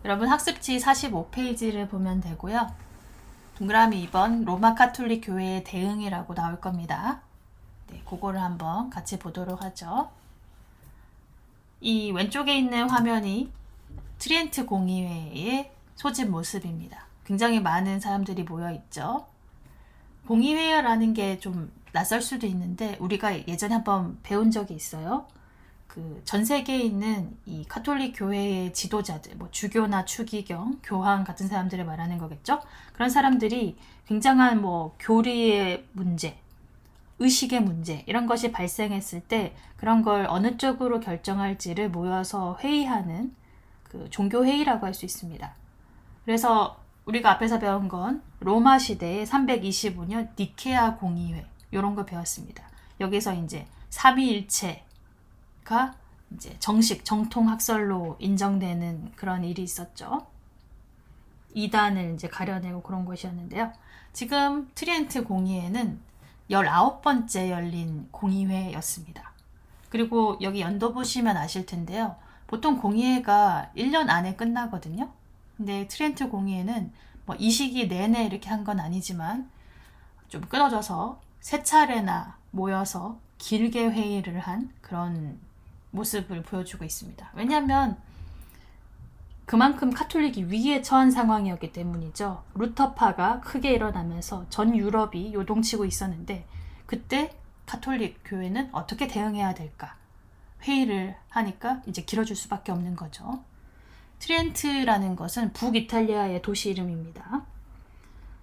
여러분 학습지 45페이지를 보면 되고요. 동그라미 2번 로마 카톨릭 교회의 대응이라고 나올 겁니다. 네, 그거를 한번 같이 보도록 하죠. 이 왼쪽에 있는 화면이 트리엔트 공의회의 소집 모습입니다. 굉장히 많은 사람들이 모여 있죠. 공의회라는 게 좀 낯설 수도 있는데 우리가 예전에 한번 배운 적이 있어요. 그 전 세계에 있는 이 카톨릭 교회의 지도자들, 뭐 주교나 추기경, 교황 같은 사람들을 말하는 거겠죠. 그런 사람들이 굉장한 뭐 교리의 문제, 의식의 문제 이런 것이 발생했을 때 그런 걸 어느 쪽으로 결정할지를 모여서 회의하는 그 종교 회의라고 할 수 있습니다. 그래서 우리가 앞에서 배운 건 로마 시대의 325년 니케아 공의회 이런 거 배웠습니다. 여기서 이제 삼위일체가 이제 정식 정통 학설로 인정되는 그런 일이 있었죠. 이단을 이제 가려내고 그런 것이었는데요. 지금 트리엔트 공의회는 19번째 열린 공의회였습니다. 그리고 여기 연도 보시면 아실 텐데요. 보통 공의회가 1년 안에 끝나거든요. 근데 트렌트 공의회는 뭐 이 시기 내내 이렇게 한 건 아니지만 좀 끊어져서 세 차례나 모여서 길게 회의를 한 그런 모습을 보여주고 있습니다. 왜냐하면 그만큼 카톨릭이 위기에 처한 상황이었기 때문이죠. 루터파가 크게 일어나면서 전 유럽이 요동치고 있었는데 그때 카톨릭 교회는 어떻게 대응해야 될까 회의를 하니까 이제 길어질 수밖에 없는 거죠. 트리엔트라는 것은 북이탈리아의 도시 이름입니다.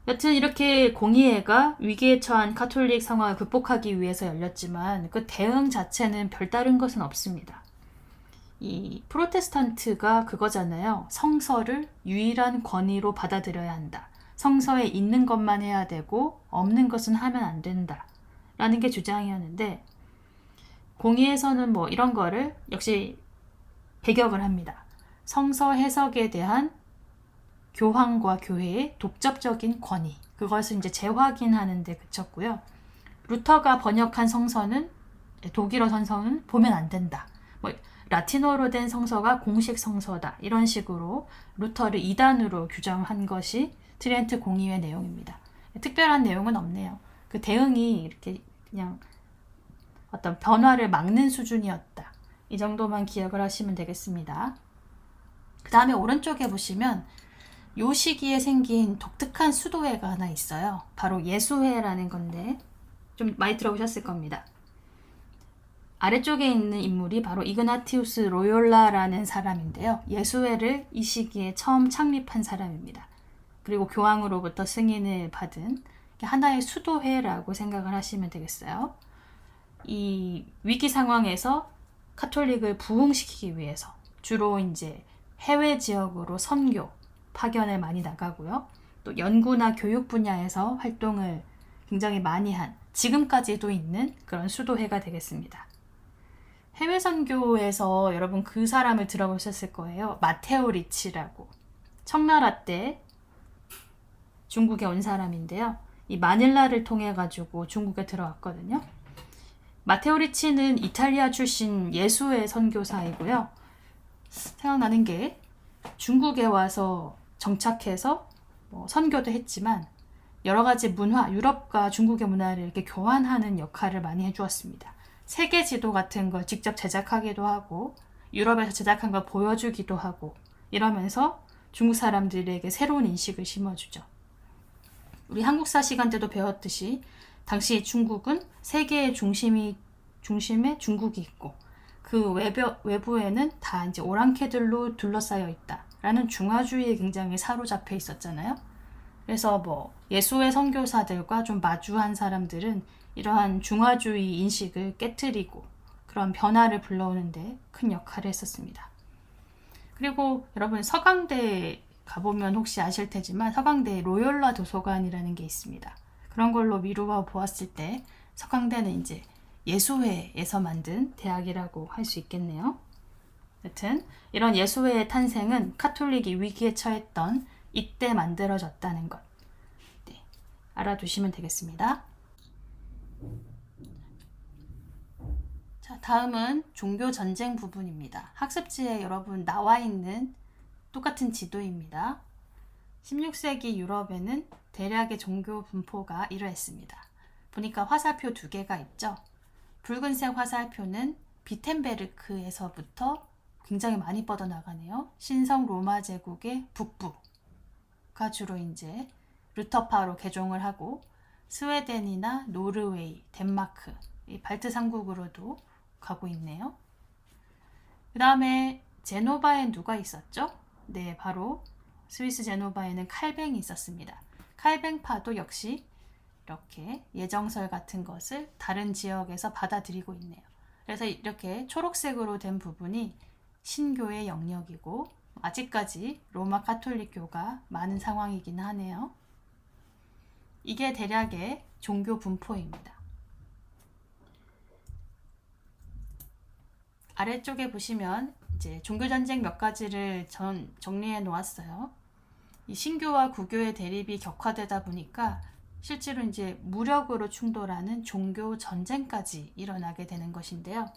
여튼 이렇게 공의회가 위기에 처한 카톨릭 상황을 극복하기 위해서 열렸지만 그 대응 자체는 별다른 것은 없습니다. 이 프로테스탄트가 그거잖아요. 성서를 유일한 권위로 받아들여야 한다. 성서에 있는 것만 해야 되고 없는 것은 하면 안 된다. 라는 게 주장이었는데 공의에서는 뭐 이런 거를 역시 배격을 합니다. 성서 해석에 대한 교황과 교회의 독점적인 권위. 그것을 이제 재확인하는 데 그쳤고요. 루터가 번역한 성서는 독일어 성서는 보면 안 된다. 뭐 라틴어로 된 성서가 공식 성서다. 이런 식으로 루터를 이단으로 규정한 것이 트리엔트 공의회 내용입니다. 특별한 내용은 없네요. 그 대응이 이렇게 그냥 어떤 변화를 막는 수준이었다. 이 정도만 기억을 하시면 되겠습니다. 그 다음에 오른쪽에 보시면 요 시기에 생긴 독특한 수도회가 하나 있어요. 바로 예수회라는 건데 좀 많이 들어보셨을 겁니다. 아래쪽에 있는 인물이 바로 이그나티우스 로욜라라는 사람인데요. 예수회를 이 시기에 처음 창립한 사람입니다. 그리고 교황으로부터 승인을 받은 하나의 수도회라고 생각을 하시면 되겠어요. 이 위기 상황에서 카톨릭을 부흥시키기 위해서 주로 이제 해외 지역으로 선교, 파견을 많이 나가고요. 또 연구나 교육 분야에서 활동을 굉장히 많이 한 지금까지도 있는 그런 수도회가 되겠습니다. 해외 선교에서 여러분 그 사람을 들어보셨을 거예요. 마테오 리치라고. 청나라 때 중국에 온 사람인데요. 이 마닐라를 통해 가지고 중국에 들어왔거든요. 마테오 리치는 이탈리아 출신 예수회 선교사이고요. 생각나는 게 중국에 와서 정착해서 선교도 했지만 여러 가지 문화, 유럽과 중국의 문화를 이렇게 교환하는 역할을 많이 해주었습니다. 세계 지도 같은 걸 직접 제작하기도 하고 유럽에서 제작한 걸 보여주기도 하고 이러면서 중국 사람들에게 새로운 인식을 심어주죠. 우리 한국사 시간 때도 배웠듯이 당시 중국은 세계의 중심에 중국이 있고 그 외부에는 다 이제 오랑캐들로 둘러싸여 있다라는 중화주의에 굉장히 사로잡혀 있었잖아요. 그래서 뭐 예수의 선교사들과 좀 마주한 사람들은 이러한 중화주의 인식을 깨트리고 그런 변화를 불러오는데 큰 역할을 했었습니다. 그리고 여러분 서강대 가보면 혹시 아실 테지만 서강대에 로욜라 도서관이라는 게 있습니다. 그런 걸로 미루어 보았을 때 서강대는 이제 예수회에서 만든 대학이라고 할 수 있겠네요. 여튼 이런 예수회의 탄생은 카톨릭이 위기에 처했던 이때 만들어졌다는 것 알아두시면 되겠습니다. 자, 다음은 종교 전쟁 부분입니다. 학습지에 여러분 나와 있는 똑같은 지도입니다. 16세기 유럽에는 대략의 종교 분포가 이러했습니다. 보니까 화살표 두 개가 있죠. 붉은색 화살표는 비텐베르크에서부터 굉장히 많이 뻗어나가네요. 신성 로마 제국의 북부가 주로 이제 루터파로 개종을 하고 스웨덴이나 노르웨이, 덴마크, 이 발트 3국으로도 가고 있네요. 그 다음에 제노바엔 누가 있었죠? 네, 바로 스위스 제노바에는 칼뱅이 있었습니다. 칼뱅파도 역시 이렇게 예정설 같은 것을 다른 지역에서 받아들이고 있네요. 그래서 이렇게 초록색으로 된 부분이 신교의 영역이고 아직까지 로마 가톨릭교가 많은 상황이긴 하네요. 이게 대략의 종교 분포입니다. 아래쪽에 보시면 이제 종교전쟁 몇 가지를 정리해 놓았어요. 이 신교와 구교의 대립이 격화되다 보니까 실제로 이제 무력으로 충돌하는 종교 전쟁까지 일어나게 되는 것인데요.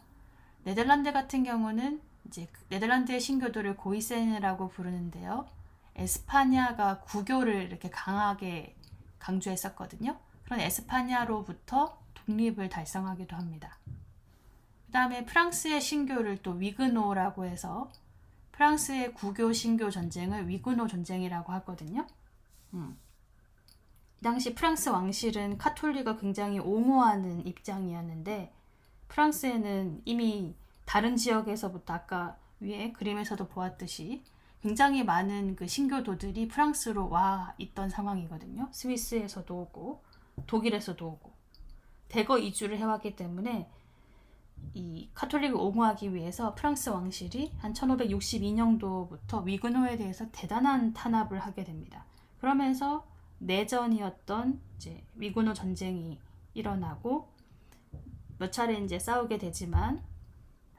네덜란드 같은 경우는 이제 네덜란드의 신교도를 고이센이라고 부르는데요. 에스파냐가 구교를 이렇게 강하게 강조했었거든요. 그런 에스파냐로부터 독립을 달성하기도 합니다. 그 다음에 프랑스의 신교를 또 위그노라고 해서 프랑스의 구교 신교 전쟁을 위그노 전쟁이라고 하거든요. 당시 프랑스 왕실은 카톨릭을 굉장히 옹호하는 입장이었는데 프랑스에는 이미 다른 지역에서부터 아까 위에 그림에서도 보았듯이 굉장히 많은 그 신교도들이 프랑스로 와 있던 상황이거든요. 스위스에서도 오고 독일에서도 오고 대거 이주를 해왔기 때문에 이 카톨릭을 옹호하기 위해서 프랑스 왕실이 한 1562년도부터 위그노에 대해서 대단한 탄압을 하게 됩니다. 그러면서 내전이었던 이제 위그노 전쟁이 일어나고 몇 차례 이제 싸우게 되지만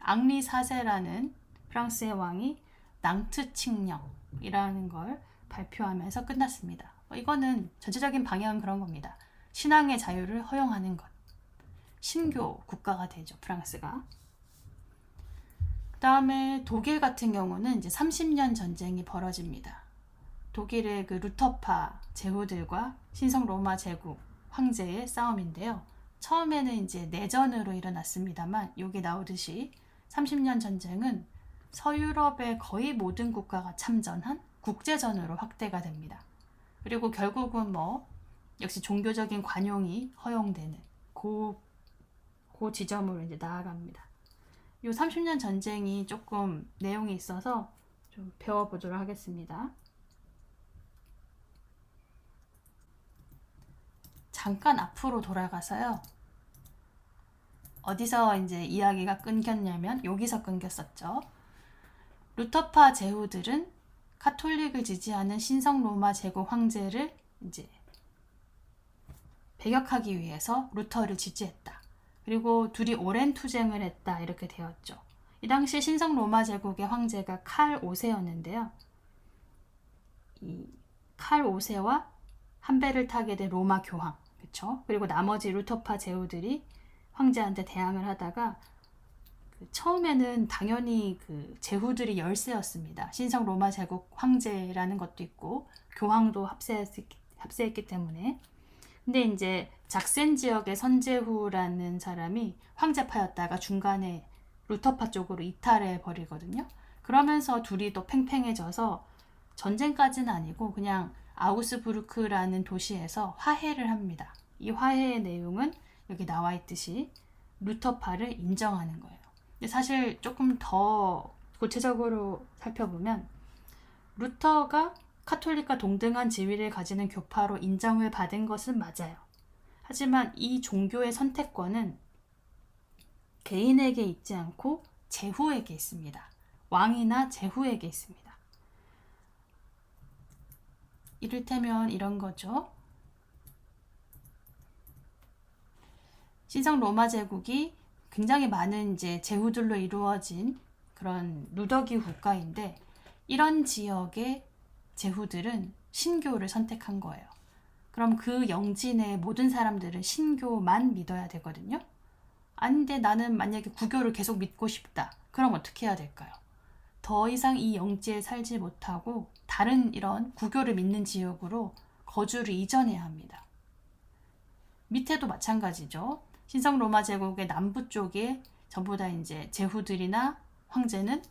앙리 4세라는 프랑스의 왕이 낭트 칙령이라는 걸 발표하면서 끝났습니다. 이거는 전체적인 방향은 그런 겁니다. 신앙의 자유를 허용하는 것. 신교 국가가 되죠, 프랑스가. 그 다음에 독일 같은 경우는 이제 30년 전쟁이 벌어집니다. 독일의 그 루터파 제후들과 신성 로마 제국 황제의 싸움인데요. 처음에는 이제 내전으로 일어났습니다만 여기 나오듯이 30년 전쟁은 서유럽의 거의 모든 국가가 참전한 국제전으로 확대가 됩니다. 그리고 결국은 역시 종교적인 관용이 허용되는 그 지점으로 이제 나아갑니다. 이 30년 전쟁이 조금 내용이 있어서 좀 배워보도록 하겠습니다. 잠깐 앞으로 돌아가서요. 어디서 이제 이야기가 끊겼냐면 여기서 끊겼었죠. 루터파 제후들은 카톨릭을 지지하는 신성 로마 제국 황제를 이제 배격하기 위해서 루터를 지지했다. 그리고 둘이 오랜 투쟁을 했다. 이렇게 되었죠. 이 당시 신성 로마 제국의 황제가 칼 5세였는데요. 이 칼 5세와 한 배를 타게 된 로마 교황, 그렇죠? 그리고 나머지 루터파 제후들이 황제한테 대항을 하다가 처음에는 당연히 그 제후들이 열세였습니다. 신성 로마 제국 황제라는 것도 있고 교황도 합세했기 때문에. 근데 이제 작센 지역의 선제후라는 사람이 황제파였다가 중간에 루터파 쪽으로 이탈해 버리거든요. 그러면서 둘이 또 팽팽해져서 전쟁까지는 아니고 그냥 아우스부르크라는 도시에서 화해를 합니다. 이 화해의 내용은 여기 나와 있듯이 루터파를 인정하는 거예요. 근데 사실 조금 더 구체적으로 살펴보면 루터가 카톨릭과 동등한 지위를 가지는 교파로 인정을 받은 것은 맞아요. 하지만 이 종교의 선택권은 개인에게 있지 않고 제후에게 있습니다. 왕이나 제후에게 있습니다. 이를테면 이런 거죠. 신성 로마 제국이 굉장히 많은 이제 제후들로 이루어진 그런 루더기 국가인데 이런 지역의 제후들은 신교를 선택한 거예요. 그럼 그 영진의 모든 사람들은 신교만 믿어야 되거든요. 아닌데 나는 만약에 구교를 계속 믿고 싶다. 그럼 어떻게 해야 될까요? 더 이상 이 영지에 살지 못하고 다른 이런 구교를 믿는 지역으로 거주를 이전해야 합니다. 밑에도 마찬가지죠. 신성 로마 제국의 남부 쪽에 전부 다 이제 제후들이나 황제는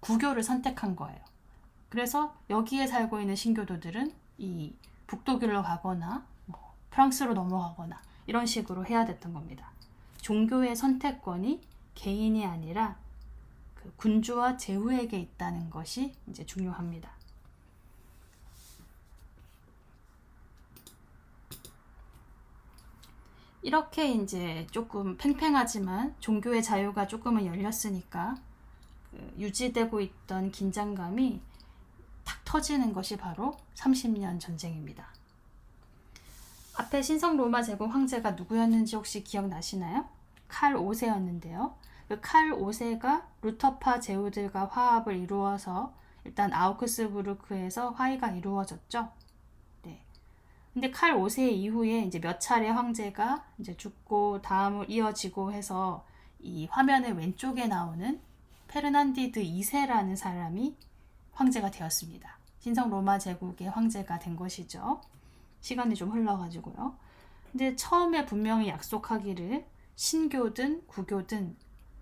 구교를 선택한 거예요. 그래서 여기에 살고 있는 신교도들은 이 북독일로 가거나 뭐 프랑스로 넘어가거나 이런 식으로 해야 됐던 겁니다. 종교의 선택권이 개인이 아니라 그 군주와 제후에게 있다는 것이 이제 중요합니다. 이렇게 이제 조금 팽팽하지만 종교의 자유가 조금은 열렸으니까 그 유지되고 있던 긴장감이 탁 터지는 것이 바로 30년 전쟁입니다. 앞에 신성 로마 제국 황제가 누구였는지 혹시 기억나시나요? 칼 5세였는데요. 그 칼 5세가 루터파 제후들과 화합을 이루어서 일단 아우크스부르크에서 화의가 이루어졌죠. 네. 근데 칼 5세 이후에 이제 몇 차례 황제가 이제 죽고 다음을 이어지고 해서 이 화면의 왼쪽에 나오는 페르난디드 2세라는 사람이 황제가 되었습니다. 신성 로마 제국의 황제가 된 것이죠. 시간이 좀 흘러가지고요. 근데 처음에 분명히 약속하기를 신교든 구교든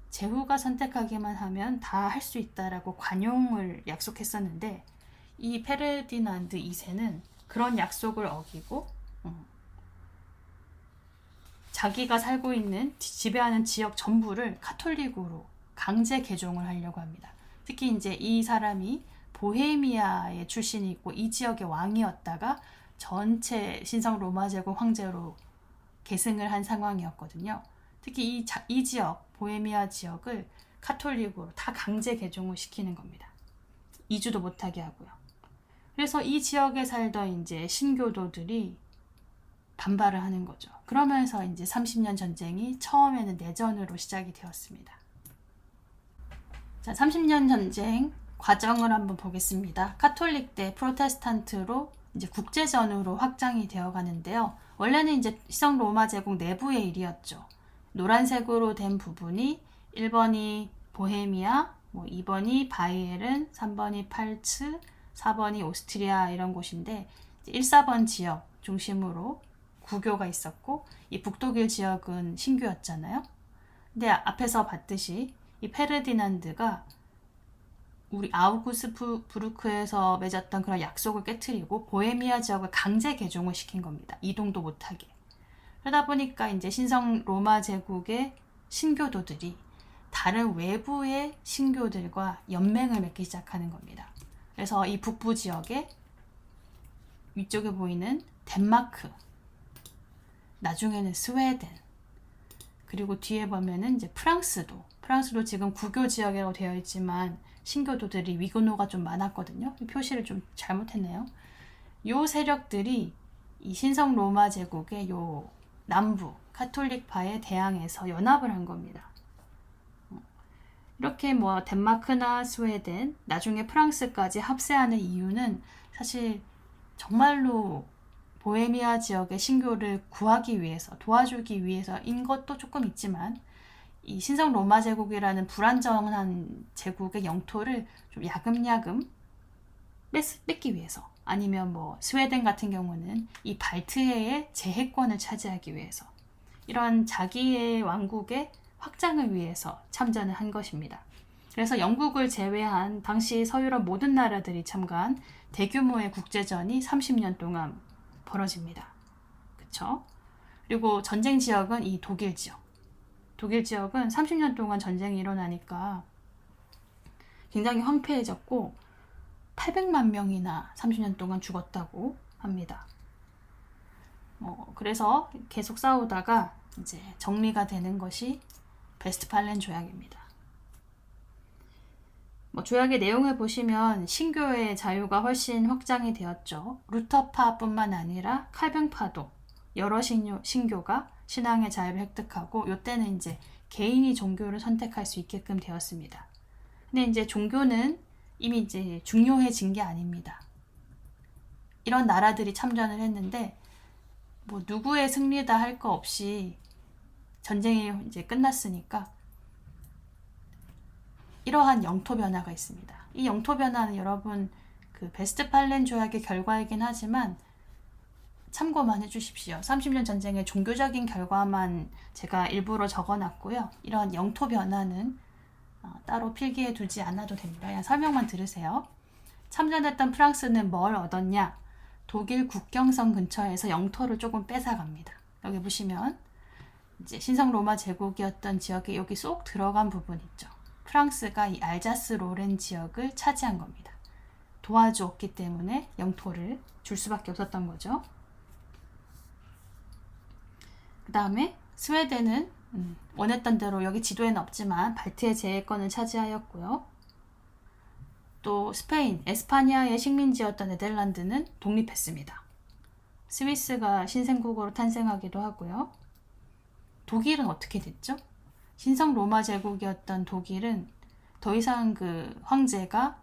제후가 선택하기만 하면 다 할 수 있다라고 관용을 약속했었는데 이 페르디난드 2세는 그런 약속을 어기고 자기가 살고 있는 지배하는 지역 전부를 카톨릭으로 강제 개종을 하려고 합니다. 특히 이제 이 사람이 보헤미아의 출신이 있고 이 지역의 왕이었다가 전체 신성 로마 제국 황제로 계승을 한 상황이었거든요. 특히 이 지역, 보헤미아 지역을 카톨릭으로 다 강제 개종을 시키는 겁니다. 이주도 못하게 하고요. 그래서 이 지역에 살던 이제 신교도들이 반발을 하는 거죠. 그러면서 이제 30년 전쟁이 처음에는 내전으로 시작이 되었습니다. 자, 30년 전쟁 과정을 한번 보겠습니다. 카톨릭 대 프로테스탄트로 이제 국제전으로 확장이 되어 가는데요. 원래는 이제 신성 로마 제국 내부의 일이었죠. 노란색으로 된 부분이 1번이 보헤미아, 뭐 2번이 바이에른, 3번이 팔츠, 4번이 오스트리아 이런 곳인데 1, 4번 지역 중심으로 구교가 있었고 이 북독일 지역은 신교였잖아요. 근데 앞에서 봤듯이 이 페르디난드가 우리 아우구스부르크에서 맺었던 그런 약속을 깨트리고 보헤미아 지역을 강제 개종을 시킨 겁니다. 이동도 못하게. 그러다 보니까 이제 신성 로마 제국의 신교도들이 다른 외부의 신교들과 연맹을 맺기 시작하는 겁니다. 그래서 이 북부 지역에 위쪽에 보이는 덴마크, 나중에는 스웨덴, 그리고 뒤에 보면은 이제 프랑스도 지금 구교 지역이라고 되어 있지만 신교도들이 위근호가 좀 많았거든요. 표시를 좀 잘못했네요. 요 세력들이 이 신성 로마 제국의 요 남부 카톨릭파에 대항해서 연합을 한 겁니다. 이렇게 뭐 덴마크나 스웨덴, 나중에 프랑스까지 합세하는 이유는 사실 정말로 보헤미아 지역의 신교를 구하기 위해서, 도와주기 위해서인 것도 조금 있지만 이 신성 로마 제국이라는 불안정한 제국의 영토를 좀 야금야금 뺏기 위해서, 아니면 뭐 스웨덴 같은 경우는 이 발트해의 제해권을 차지하기 위해서, 이런 자기의 왕국의 확장을 위해서 참전을 한 것입니다. 그래서 영국을 제외한 당시 서유럽 모든 나라들이 참가한 대규모의 국제전이 30년 동안 벌어집니다. 그쵸? 그리고 전쟁 지역은 이 독일 지역. 독일 지역은 30년 동안 전쟁이 일어나니까 굉장히 황폐해졌고 800만 명이나 30년 동안 죽었다고 합니다. 그래서 계속 싸우다가 이제 정리가 되는 것이 베스트팔렌 조약입니다. 조약의 내용을 보시면 신교의 자유가 훨씬 확장이 되었죠. 루터파뿐만 아니라 칼뱅파도 여러 신교가 신앙의 자유를 획득하고 이때는 이제 개인이 종교를 선택할 수 있게끔 되었습니다. 근데 이제 종교는 이미 이제 중요해진 게 아닙니다. 이런 나라들이 참전을 했는데 뭐 누구의 승리다 할 거 없이 전쟁이 이제 끝났으니까 이러한 영토 변화가 있습니다. 이 영토 변화는 여러분 그 베스트팔렌 조약의 결과이긴 하지만 참고만 해주십시오. 30년 전쟁의 종교적인 결과만 제가 일부러 적어놨고요. 이런 영토 변화는 따로 필기해 두지 않아도 됩니다. 그냥 설명만 들으세요. 참전했던 프랑스는 뭘 얻었냐? 독일 국경선 근처에서 영토를 조금 뺏어갑니다. 여기 보시면 이제 신성 로마 제국이었던 지역에 여기 쏙 들어간 부분 있죠. 프랑스가 이 알자스 로렌 지역을 차지한 겁니다. 도와주었기 때문에 영토를 줄 수밖에 없었던 거죠. 그 다음에 스웨덴은 원했던 대로 여기 지도에는 없지만 발트해 제해권을 차지하였고요. 또 스페인, 에스파니아의 식민지였던 네덜란드는 독립했습니다. 스위스가 신생국으로 탄생하기도 하고요. 독일은 어떻게 됐죠? 신성 로마 제국이었던 독일은 더 이상 그 황제가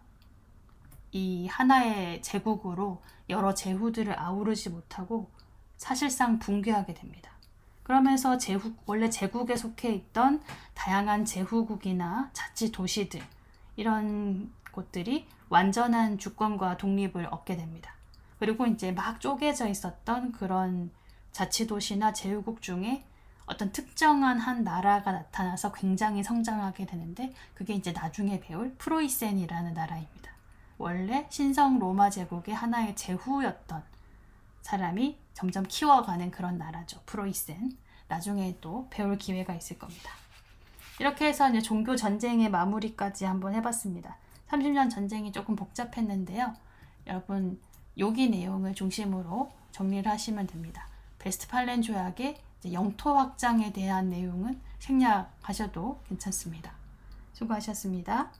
이 하나의 제국으로 여러 제후들을 아우르지 못하고 사실상 붕괴하게 됩니다. 그러면서 원래 제국에 속해 있던 다양한 제후국이나 자치 도시들 이런 곳들이 완전한 주권과 독립을 얻게 됩니다. 그리고 이제 막 쪼개져 있었던 그런 자치도시나 제후국 중에 어떤 특정한 한 나라가 나타나서 굉장히 성장하게 되는데 그게 이제 나중에 배울 프로이센이라는 나라입니다. 원래 신성 로마 제국의 하나의 제후였던 사람이 점점 키워가는 그런 나라죠. 프로이센. 나중에 또 배울 기회가 있을 겁니다. 이렇게 해서 이제 종교 전쟁의 마무리까지 한번 해봤습니다. 30년 전쟁이 조금 복잡했는데요. 여러분 여기 내용을 중심으로 정리를 하시면 됩니다. 베스트팔렌 조약의 영토 확장에 대한 내용은 생략하셔도 괜찮습니다. 수고하셨습니다.